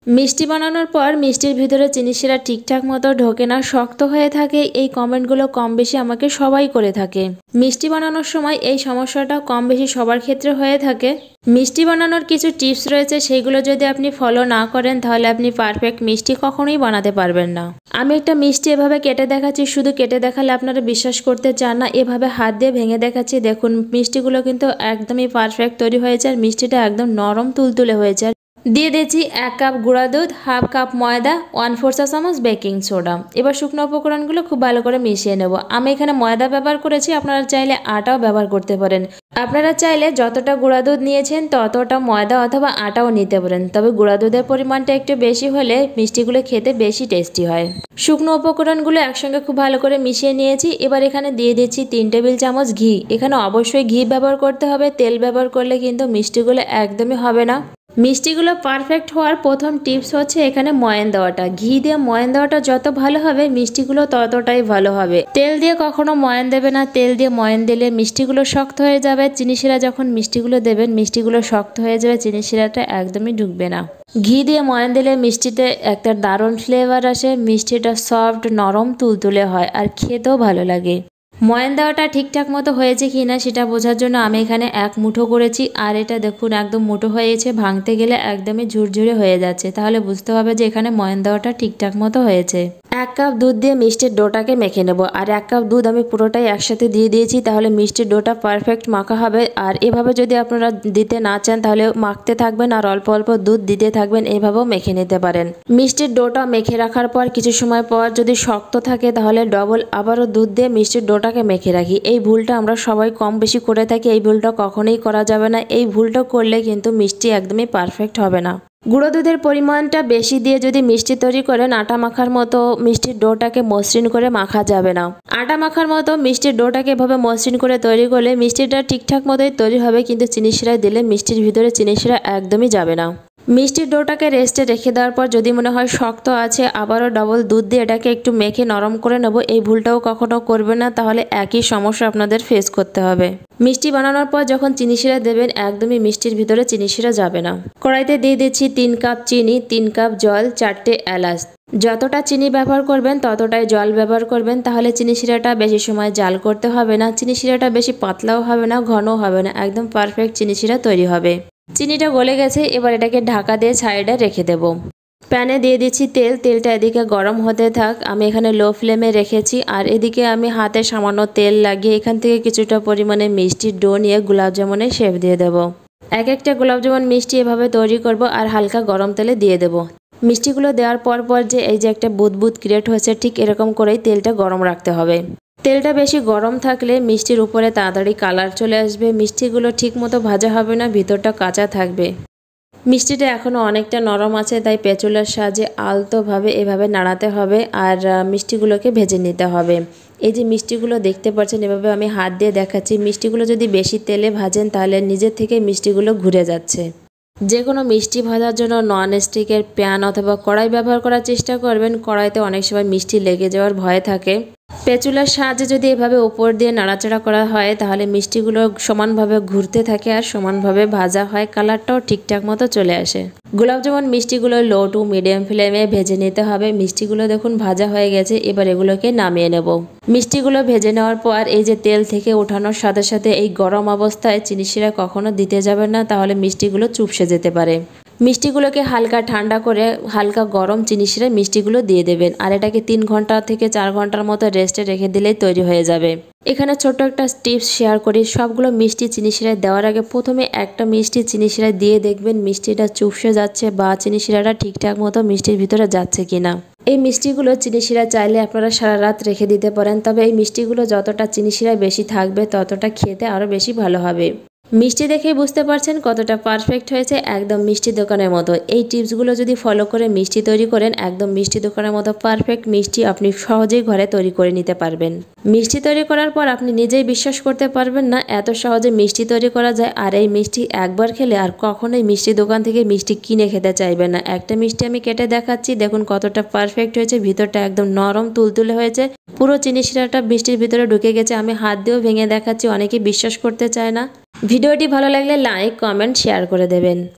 মিষ্টি বানানোর পর মিষ্টির ভিতরে চিনি শিরা ঠিকঠাক মতো ঢোকে না, শক্ত হয়ে থাকে। এই কমেন্টগুলো কম বেশি আমাকে সবাই করে থাকে। মিষ্টি বানানোর সময় এই সমস্যাটা কম বেশি সবার ক্ষেত্রে হয়ে থাকে। মিষ্টি বানানোর কিছু টিপস রয়েছে, সেইগুলো যদি আপনি ফলো না করেন তাহলে আপনি পারফেক্ট মিষ্টি কখনোই বানাতে পারবেন না। আমি একটা মিষ্টি এভাবে কেটে দেখাচ্ছি, শুধু কেটে দেখালে আপনারা বিশ্বাস করতে চান না, এভাবে হাত দিয়ে ভেঙে দেখাচ্ছি। দেখুন মিষ্টিগুলো কিন্তু একদমই পারফেক্ট তৈরি হয়েছে আর মিষ্টিটা একদম নরম তুলতুলে হয়েছে। দিয়ে দিচ্ছি 1 কাপ গুঁড়া দুধ, হাফ কাপ ময়দা, 1/4 চা চামচ বেকিং সোডা। এবার শুকনো উপকরণগুলো খুব ভালো করে মিশিয়ে নেব। আমি এখানে ময়দা ব্যবহার করেছি, আপনারা চাইলে আটাও ব্যবহার করতে পারেন। আপনারা চাইলে যতটা গুঁড়া দুধ নিয়েছেন ততটা ময়দা অথবা আটাও নিতে পারেন, তবে গুঁড়া দুধের পরিমাণটা একটু বেশি হলে মিষ্টিগুলো খেতে বেশি টেস্টি হয়। শুকনো উপকরণগুলো একসঙ্গে খুব ভালো করে মিশিয়ে নিয়েছি। এবার এখানে দিয়ে দিচ্ছি 3 টেবিল চামচ ঘি। এখানে অবশ্যই ঘি ব্যবহার করতে হবে, তেল ব্যবহার করলে কিন্তু মিষ্টিগুলো একদমই হবে না। মিষ্টিগুলো পারফেক্ট হওয়ার প্রথম টিপস হচ্ছে এখানে ময়ান দেওয়াটা। ঘি দিয়ে ময়ান দেওয়াটা যত ভালো হবে মিষ্টিগুলো ততটাই ভালো হবে। তেল দিয়ে কখনো ময়ান দেবে না, তেল দিয়ে ময়ান দিলে মিষ্টিগুলো শক্ত হয়ে যাবে। চিনি শিরা যখন মিষ্টিগুলো দেবেন মিষ্টিগুলো শক্ত হয়ে যাবে, চিনি শিরাটা একদমই ঢুকবে না। ঘি দিয়ে ময়ান দিলে মিষ্টিতে একটা দারুণ ফ্লেভার আসে, মিষ্টিটা সফট নরম তুলতুলে হয় আর খেতেও ভালো লাগে। ময়ান দেওয়াটা ঠিকঠাক মতো হয়েছে কিনা সেটা বোঝার জন্য আমি এখানে 1 মুঠো করেছি, আর এটা দেখুন একদম মুঠো হয়েছে, ভাঙতে গেলে একদমই ঝুরঝুরে হয়ে যাচ্ছে, তাহলে বুঝতে হবে যে এখানে ময়ান দেওয়াটা ঠিকঠাক মতো হয়েছে। 1 কাপ দুধ দিয়ে মিষ্টির ডোটাকে মেখে নেব, আর 1 কাপ দুধ আমি পুরোটাই একসাথে দিয়ে দিয়েছি, তাহলে মিষ্টির ডোটা পারফেক্ট মাখা হবে। আর এভাবে যদি আপনারা দিতে না চান তাহলে মাখতে থাকবেন আর অল্প অল্প দুধ দিতে থাকবেন, এভাবেও মেখে নিতে পারেন। মিষ্টির ডোটা মেখে রাখার পর কিছু সময় পর যদি শক্ত থাকে তাহলে ডবল আবারও দুধ দিয়ে মিষ্টির ডোটাকে মেখে রাখি। এই ভুলটা আমরা সবাই কম বেশি করে থাকি, এই ভুলটা কখনোই করা যাবে না। এই ভুলটা করলে কিন্তু মিষ্টি একদমই পারফেক্ট হবে না। গুঁড়ো দুধের পরিমাণটা বেশি দিয়ে যদি মিষ্টি তৈরি করেন আটা মাখার মতো মিষ্টির ডোটাকে মসৃণ করে মাখা যাবে না। আটা মাখার মতো মিষ্টির ডোটাকে এভাবে মসৃণ করে তৈরি করলে মিষ্টিটা ঠিকঠাক মতোই তৈরি হবে, কিন্তু চিনি শিরা দিলে মিষ্টির ভিতরে চিনি শিরা একদমই যাবে না। মিষ্টির ডোটাকে রেস্টে রেখে দেওয়ার পর যদি মনে হয় শক্ত আছে আবারও ডবল দুধ দিয়ে এটাকে একটু মেখে নরম করে নেব। এই ভুলটাও কখনো করবে না, তাহলে একই সমস্যা আপনাদের ফেস করতে হবে। মিষ্টি বানানোর পর যখন চিনি শিরা দেবেন একদমই মিষ্টির ভিতরে চিনি শিরা যাবে না। কড়াইতে দিয়ে দিচ্ছি 3 কাপ চিনি, 3 কাপ জল, 4টে এলাচ। যতটা চিনি ব্যবহার করবেন ততটাই জল ব্যবহার করবেন, তাহলে চিনি শিরাটা বেশি সময় জাল করতে হবে না। চিনি শিরাটা বেশি পাতলাও হবে না, ঘনও হবে না, একদম পারফেক্ট চিনি শিরা তৈরি হবে। চিনিটা গলে গেছে, এবার এটাকে ঢাকা দিয়ে সাইডে রেখে দেব। প্যানে দিয়ে দিচ্ছি তেল, তেলটা এদিকে গরম হতে থাক। আমি এখানে লো ফ্লেমে রেখেছি আর এদিকে আমি হাতে সামান্য তেল লাগিয়ে এখান থেকে কিছুটা পরিমাণে মিষ্টির ডো নিয়ে গোলাপজামুনের শেপ দিয়ে দেব। একটা গোলাপজামুন মিষ্টি এভাবে তৈরি করব আর হালকা গরম তেলে দিয়ে দেব। মিষ্টিগুলো দেওয়ার পর যে এই যে একটা বুদবুদ ক্রিয়েট হয়েছে, ঠিক এরকম করেই তেলটা গরম রাখতে হবে। তেলটা বেশি গরম থাকলে মিষ্টির উপরে তাড়াতাড়ি কালার চলে আসবে, মিষ্টিগুলো ঠিক মতো ভাজা হবে না, ভিতরটা কাঁচা থাকবে। মিষ্টিটা এখনও অনেকটা নরম আছে, তাই পেঁচুলার সাহায্যে আলতোভাবে এভাবে নাড়াতে হবে আর মিষ্টিগুলোকে ভেজে নিতে হবে। এই যে মিষ্টিগুলো দেখতে পাচ্ছেন এভাবে আমি হাত দিয়ে দেখাচ্ছি, মিষ্টিগুলো যদি বেশি তেলে ভাজেন তাহলে নিজের থেকে মিষ্টিগুলো ঘুরে যাচ্ছে। যে কোনো মিষ্টি ভাজার জন্য নন স্টিকের প্যান অথবা কড়াই ব্যবহার করার চেষ্টা করবেন। কড়াইতে অনেক সময় মিষ্টি লেগে যাওয়ার ভয় থাকে। পেঁচুলার সাহায্যে যদি এভাবে উপর দিয়ে নাড়াচাড়া করা হয় তাহলে মিষ্টিগুলো সমানভাবে ঘুরতে থাকে আর সমানভাবে ভাজা হয়, কালারটাও ঠিকঠাক মতো চলে আসে। গোলাপজামুন মিষ্টিগুলো লো টু মিডিয়াম ফ্লেমে ভেজে নিতে হবে। মিষ্টিগুলো দেখুন ভাজা হয়ে গেছে, এবার এগুলোকে নামিয়ে নেব। মিষ্টিগুলো ভেজে নেওয়ার পর এই যে তেল থেকে ওঠানোর সাথে সাথে এই গরম অবস্থায় চিনি শিরা কখনো দিতে যাবেন না, তাহলে মিষ্টিগুলো চুপসে যেতে পারে। মিষ্টিগুলোকে হালকা ঠান্ডা করে হালকা গরম চিনি শিরায় মিষ্টিগুলো দিয়ে দেবেন আর এটাকে 3 ঘন্টা থেকে 4 ঘন্টার মতো রেস্টে রেখে দিলেই তৈরি হয়ে যাবে। এখানে ছোট্ট একটা টিপস শেয়ার করি, সবগুলো মিষ্টি চিনি শিরায় দেওয়ার আগে প্রথমে একটা মিষ্টি চিনি শিরায় দিয়ে দেখবেন মিষ্টিটা চুপসে যাচ্ছে বা চিনি শিরাটা ঠিকঠাক মতো মিষ্টির ভিতরে যাচ্ছে কিনা। এই মিষ্টিগুলো চিনি শিরা চাইলে আপনারা সারা রাত রেখে দিতে পারেন, তবে এই মিষ্টিগুলো যতটা চিনি শিরায় বেশি থাকবে ততটা খেতে আরও বেশি ভালো হবে। মিষ্টি দেখেই বুঝতে পারছেন কতটা পারফেক্ট হয়েছে, একদম মিষ্টি দোকানের মতো। এই টিপসগুলো যদি ফলো করে মিষ্টি তৈরি করেন একদম মিষ্টি দোকানের মতো পারফেক্ট মিষ্টি আপনি সহজেই ঘরে তৈরি করে নিতে পারবেন। মিষ্টি তৈরি করার পর আপনি নিজেই বিশ্বাস করতে পারবেন না এত সহজে মিষ্টি তৈরি করা যায়। আর এই মিষ্টি একবার খেলে আর কখনোই মিষ্টি দোকান থেকে মিষ্টি কিনে খেতে চাইবেন না। একটা মিষ্টি আমি কেটে দেখাচ্ছি, দেখুন কতটা পারফেক্ট হয়েছে, ভিতরটা একদম নরম তুলতুলে হয়েছে, পুরো চিনি শিরাটা মিষ্টির ভিতরে ঢুকে গেছে। আমি হাত দিয়েও ভেঙে দেখাচ্ছি, অনেকেই বিশ্বাস করতে চায় না। ভিডিওটি ভালো লাগলে লাইক, কমেন্ট, শেয়ার করে দেবেন।